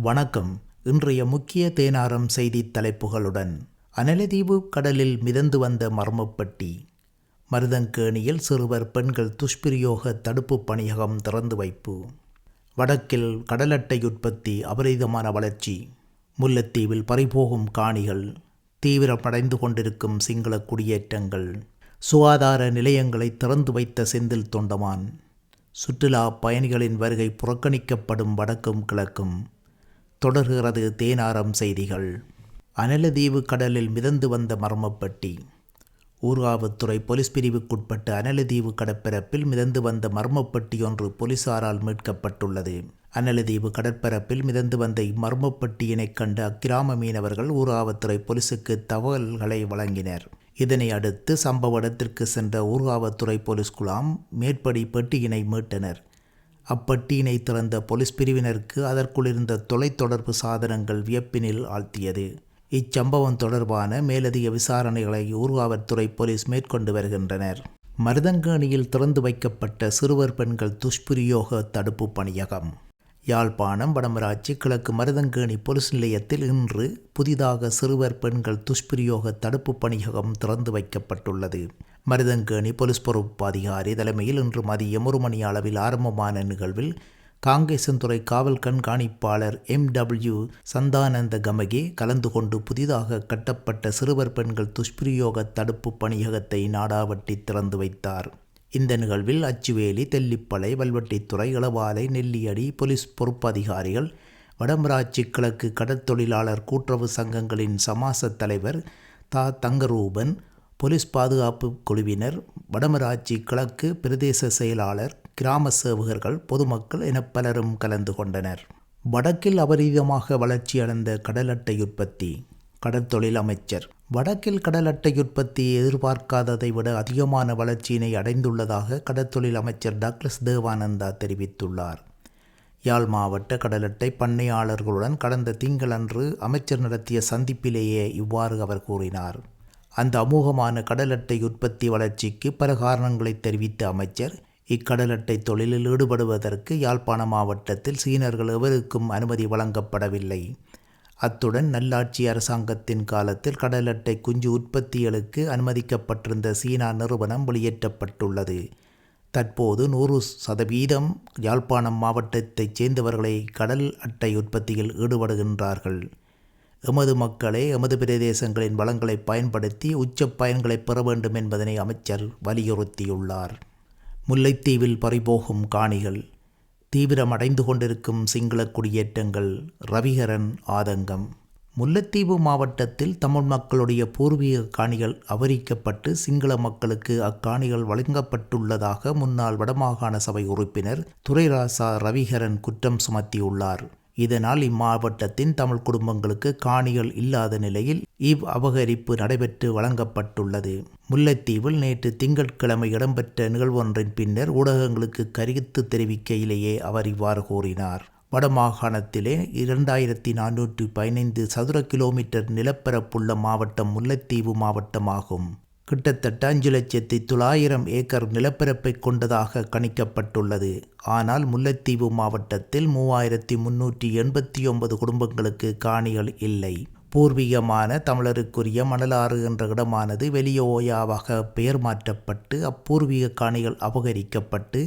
வணக்கம். இன்றைய முக்கிய தேனாரம் செய்தித் தலைப்புகளுடன் அனலதீவு கடலில் மிதந்து வந்த மர்மப்பெட்டி, மருதங்கேணியில் சிறுவர் பெண்கள் துஷ்பிரயோக தடுப்பு பணியகம் திறந்து வைப்பு, வடக்கில் கடலட்டை உற்பத்தி அபரிதமான வளர்ச்சி, முல்லைத்தீவில் பறிபோகும் காணிகள், தீவிரமடைந்து கொண்டிருக்கும் சிங்கள குடியேற்றங்கள், சுகாதார நிலையங்களை திறந்து வைத்த செந்தில் தொண்டமான், சுற்றுலா பயணிகளின் வருகை புறக்கணிக்கப்படும் வடக்கும் கிழக்கும். தொடர்கிறது தேனாரம் செய்திகள். அனலதீவு கடலில் மிதந்து வந்த மர்மப்பெட்டி. ஊர்காவத்துறை போலீஸ் பிரிவுக்குட்பட்ட அனலதீவு கடற்பரப்பில் மிதந்து வந்த மர்மப்பெட்டி ஒன்று போலீசாரால் மீட்கப்பட்டுள்ளது. அனலதீவு கடற்பரப்பில் மிதந்து வந்த இம்மர்மப்பெட்டியினை கண்ட அக்கிராம மீனவர்கள் ஊர்காவத்துறை போலீசுக்கு தகவல்களை வழங்கினர். இதனை அடுத்து சம்பவ இடத்திற்கு சென்ற ஊர்காவத்துறை போலீஸ் குழாம் மேற்படி பெட்டியினை மீட்டனர். அப்பெட்டியினை திறந்த போலீஸ் பிரிவினருக்கு அதற்குள் இருந்த தொலைத்தொடர்பு சாதனங்கள் வியப்பினில் ஆழ்த்தியது. இச்சம்பவம் தொடர்பான மேலதிக விசாரணைகளை ஊர்காவற்துறை போலீஸ் மேற்கொண்டு வருகின்றனர். மருதங்கேணியில் திறந்து வைக்கப்பட்ட சிறுவர் பெண்கள் துஷ்பிரயோக தடுப்பு பணியகம். யாழ்ப்பாணம் வடமராட்சி கிழக்கு மருதங்கேணி போலீஸ் நிலையத்தில் இன்று புதிதாக சிறுவர் பெண்கள் துஷ்பிரயோக தடுப்பு பணியகம் திறந்து வைக்கப்பட்டுள்ளது. மருதங்கேணி போலீஸ் பொறுப்பு அதிகாரி தலைமையில் இன்று மதியம் 1 மணி அளவில் ஆரம்பமான நிகழ்வில் காங்கேசன்துறை காவல் கண்காணிப்பாளர் MW சந்தானந்த கமகே கலந்து கொண்டு புதிதாக கட்டப்பட்ட சிறுவர் பெண்கள் துஷ்பிரயோக தடுப்பு பணியகத்தை நாடாவட்டி திறந்து வைத்தார். இந்த நிகழ்வில் அச்சுவேலி, தெல்லிப்பளை, வல்வெட்டித்துறை, இளவாலை, நெல்லியடி போலீஸ் பொறுப்பு அதிகாரிகள், வடமராட்சி கிழக்கு கடற்தொழிலாளர் கூட்டுறவு சங்கங்களின் சமாச தலைவர் தங்கரூபன், போலீஸ் பாதுகாப்பு குழுவினர், வடமராட்சி கிழக்கு பிரதேச செயலாளர், கிராம சேவகர்கள், பொதுமக்கள் என பலரும் கலந்து கொண்டனர். வடக்கில் அபரிதமாக வளர்ச்சியடைந்த கடல் அட்டை உற்பத்தி. கடற்தொழில் அமைச்சர். வடக்கில் கடல் அட்டை உற்பத்தி எதிர்பார்க்காததை விட அதிகமான வளர்ச்சியினை அடைந்துள்ளதாக கடற்தொழில் அமைச்சர் டக்ளஸ் தேவானந்தா தெரிவித்துள்ளார். யாழ் மாவட்ட கடல் அட்டை பண்ணையாளர்களுடன் கடந்த திங்களன்று அமைச்சர் நடத்திய சந்திப்பிலேயே இவ்வாறு அவர் கூறினார். அந்த அமோகமான கடல் அட்டை உற்பத்தி வளர்ச்சிக்கு பல காரணங்களை தெரிவித்த அமைச்சர், இக்கடல் அட்டை தொழிலில் ஈடுபடுவதற்கு யாழ்ப்பாண மாவட்டத்தில் சீனர்கள் எவருக்கும் அனுமதி வழங்கப்படவில்லை. அத்துடன் நல்லாட்சி அரசாங்கத்தின் காலத்தில் கடல் அட்டை குஞ்சு உற்பத்திகளுக்கு அனுமதிக்கப்பட்டிருந்த சீனா நிறுவனம் வெளியேற்றப்பட்டுள்ளது. தற்போது 100% யாழ்ப்பாணம் மாவட்டத்தைச் சேர்ந்தவர்களை கடல் அட்டை உற்பத்தியில் ஈடுபடுகின்றார்கள். எமது மக்களே எமது பிரதேசங்களின் வளங்களை பயன்படுத்தி உச்ச பயன்களை பெற வேண்டும் என்பதனை அமைச்சர் வலியுறுத்தியுள்ளார். முல்லைத்தீவில் பறிபோகும் காணிகள், தீவிரமடைந்து கொண்டிருக்கும் சிங்கள குடியேற்றங்கள், ரவிகரன் ஆதங்கம். முல்லைத்தீவு மாவட்டத்தில் தமிழ் மக்களுடைய பூர்வீக காணிகள் அபகரிக்கப்பட்டு சிங்கள மக்களுக்கு அக்காணிகள் வழங்கப்பட்டுள்ளதாக முன்னாள் வடமாகாண சபை உறுப்பினர் துரைராசா ரவிகரன் குற்றம் சுமத்தியுள்ளார். இதனால் இம்மாவட்டத்தின் தமிழ் குடும்பங்களுக்கு காணிகள் இல்லாத நிலையில் அபகரிப்பு நடைபெற்று வழங்கப்பட்டுள்ளது. முல்லைத்தீவில் நேற்று திங்கட்கிழமை இடம்பெற்ற நிகழ்வொன்றின் பின்னர் ஊடகங்களுக்கு கருத்து தெரிவிக்கையிலேயே அவர் இவ்வாறு கூறினார். வடமாகாணத்திலே 2415 சதுர கிலோமீட்டர் நிலப்பரப்புள்ள மாவட்டம் முல்லைத்தீவு மாவட்டமாகும். கிட்டத்தட்ட 5,900,000 ஏக்கர் நிலப்பரப்பை கொண்டதாக கணிக்கப்பட்டுள்ளது. ஆனால் முல்லைத்தீவு மாவட்டத்தில் 3,389 குடும்பங்களுக்கு காணிகள் இல்லை. பூர்வீகமான தமிழருக்குரிய மணலாறு என்ற இடமானது வெளியோயாவாக பெயர் மாற்றப்பட்டு அப்பூர்வீக காணிகள் அபகரிக்கப்பட்டு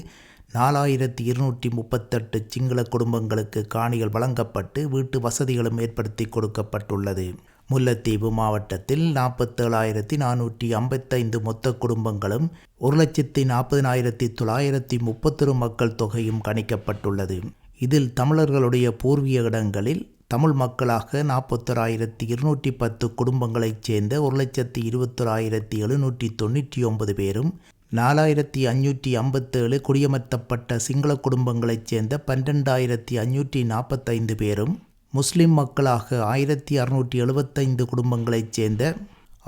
4,238 சிங்கள குடும்பங்களுக்கு காணிகள் வழங்கப்பட்டு வீட்டு வசதிகளும் ஏற்படுத்தி கொடுக்கப்பட்டுள்ளது. முல்லைத்தீவு மாவட்டத்தில் 47,455 மொத்த குடும்பங்களும் 1,40,931 மக்கள் தொகையும் கணிக்கப்பட்டுள்ளது. இதில் தமிழர்களுடைய பூர்வீக இடங்களில் தமிழ் மக்களாக 41,210 குடும்பங்களைச் சேர்ந்த 1,21,799 பேரும், 4,557 குடியமர்த்தப்பட்ட சிங்கள குடும்பங்களைச் சேர்ந்த 12,545 பேரும், முஸ்லிம் மக்களாக 1,675 குடும்பங்களைச் சேர்ந்த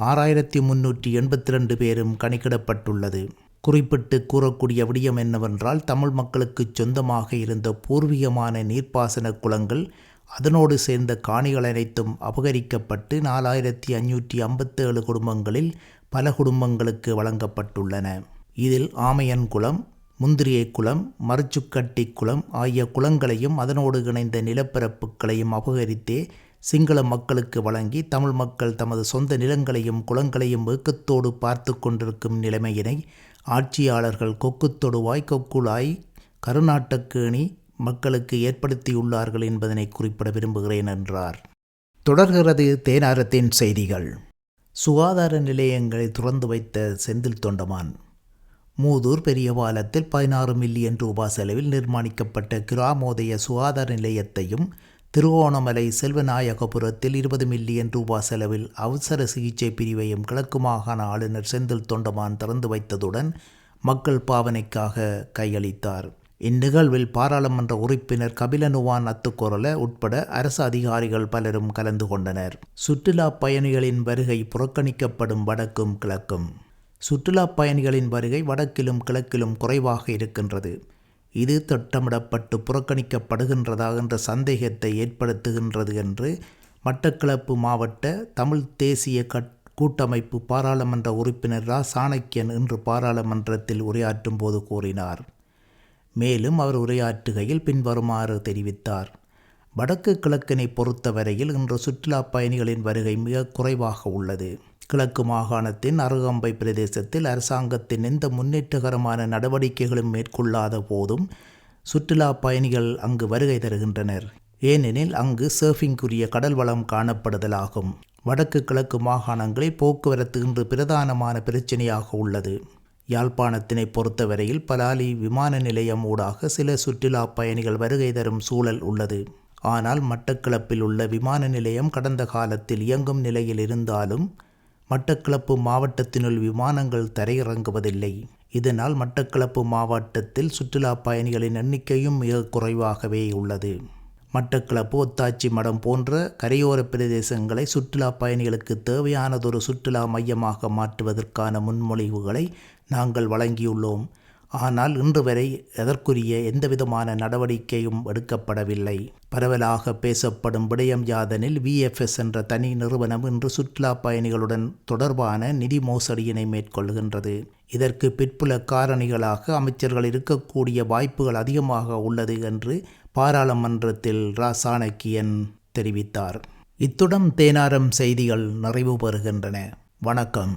6,382 பேரும் கணக்கிடப்பட்டுள்ளது. குறிப்பிட்டு கூறக்கூடிய விடயம் என்னவென்றால், தமிழ் மக்களுக்கு சொந்தமாக இருந்த பூர்வீகமான நீர்ப்பாசன குளங்கள் அதனோடு சேர்ந்த காணிகள் அனைத்தும் அபகரிக்கப்பட்டு 4,557 குடும்பங்களில் பல குடும்பங்களுக்கு வழங்கப்பட்டுள்ளன. இதில் ஆமையன்குளம், முந்திரியை குளம், மருச்சுக்கட்டி குளம் ஆகிய குளங்களையும் அதனோடு இணைந்த நிலப்பரப்புகளையும் அபகரித்தே சிங்கள மக்களுக்கு வழங்கி தமிழ் மக்கள் தமது சொந்த நிலங்களையும் குளங்களையும் ஏக்கத்தோடு பார்த்து கொண்டிருக்கும் நிலைமையினை ஆட்சியாளர்கள் கொக்குத்தொடுவாய் கொக்குளாய் கருநாட்டக்கேணி மக்களுக்கு ஏற்படுத்தியுள்ளார்கள் என்பதனை குறிப்பிட விரும்புகிறேன் என்றார். தொடர்கிறது தேனாரத்தின் செய்திகள். சுகாதார நிலையங்களை திறந்து வைத்த செந்தில் தொண்டமான். மூதூர் பெரிய பாலத்தில் 16 மில்லியன் ரூபாய் செலவில் நிர்மாணிக்கப்பட்ட கிராமோதய சுகாதார நிலையத்தையும் திருகோணமலை செல்வநாயகபுரத்தில் 20 மில்லியன் ரூபாய் செலவில் அவசர சிகிச்சை பிரிவையும் கிழக்கு மாகாண ஆளுநர் செந்தில் தொண்டமான் திறந்து வைத்ததுடன் மக்கள் பாவனைக்காக கையளித்தார். இந்நிகழ்வில் பாராளுமன்ற உறுப்பினர் கபிலனுவான் அத்துக்கொரல உட்பட அரசு அதிகாரிகள் பலரும் கலந்து கொண்டனர். சுற்றுலா பயணிகளின் வருகை புறக்கணிக்கப்படும் வடக்கும் கிழக்கும். சுற்றுலா பயணிகளின் வருகை வடக்கிலும் கிழக்கிலும் குறைவாக இருக்கின்றது. இது திட்டமிடப்பட்டு புறக்கணிக்கப்படுகின்றதா என்ற சந்தேகத்தை ஏற்படுத்துகின்றது என்று மட்டக்களப்பு மாவட்ட தமிழ் தேசிய கூட்டமைப்பு பாராளுமன்ற உறுப்பினர் ரா சாணக்கியன் இன்று பாராளுமன்றத்தில் உரையாற்றும் போது கூறினார். மேலும் அவர் உரையாற்றுகையில் பின்வருமாறு தெரிவித்தார். வடக்கு கிழக்கினை பொறுத்தவரையில் இன்று சுற்றுலா பயணிகளின் வருகை மிக குறைவாக உள்ளது. கிழக்கு மாகாணத்தின் அருகம்பை பிரதேசத்தில் அரசாங்கத்தின் எந்த முன்னேற்றகரமான நடவடிக்கைகளும் மேற்கொள்ளாத போதும் சுற்றுலா பயணிகள் அங்கு வருகை தருகின்றனர். ஏனெனில் அங்கு சர்ஃபிங்குரிய கடல் வளம் காணப்படுதலாகும். வடக்கு கிழக்கு மாகாணங்களில் போக்குவரத்து இன்று பிரதானமான பிரச்சனையாக உள்ளது. யாழ்ப்பாணத்தினை பொறுத்தவரையில் பலாலி விமான நிலையம் ஊடாக சில சுற்றுலா பயணிகள் வருகை தரும் சூழல் உள்ளது. ஆனால் மட்டக்களப்பில் உள்ள விமான நிலையம் கடந்த காலத்தில் இயங்கும் நிலையில் இருந்தாலும் மட்டக்களப்பு மாவட்டத்தினுள் விமானங்கள் தரையிறங்குவதில்லை. இதனால் மட்டக்களப்பு மாவட்டத்தில் சுற்றுலா பயணிகளின் எண்ணிக்கையும் மிக குறைவாகவே உள்ளது. மட்டக்களப்பு, ஒத்தாச்சி மடம் போன்ற கரையோர பிரதேசங்களை சுற்றுலா பயணிகளுக்கு தேவையானதொரு சுற்றுலா மையமாக மாற்றுவதற்கான முன்மொழிவுகளை நாங்கள் வழங்கியுள்ளோம். ஆனால் இன்று வரை எதற்குரிய எந்தவிதமான நடவடிக்கையும் எடுக்கப்படவில்லை. பரவலாக பேசப்படும் விடயம் யாதெனில் VFS என்ற தனி நிறுவனம் இன்று சுற்றுலா பயணிகளுடன் தொடர்பான நிதி மோசடியினை மேற்கொள்கின்றது. இதற்கு பிற்புல காரணிகளாக அமைச்சர்கள் இருக்கக்கூடிய வாய்ப்புகள் அதிகமாக உள்ளது என்று பாராளுமன்றத்தில் ரா சாணக்கியன் தெரிவித்தார். இத்துடன் தேனாரம் செய்திகள் நிறைவு பெறுகின்றன. வணக்கம்.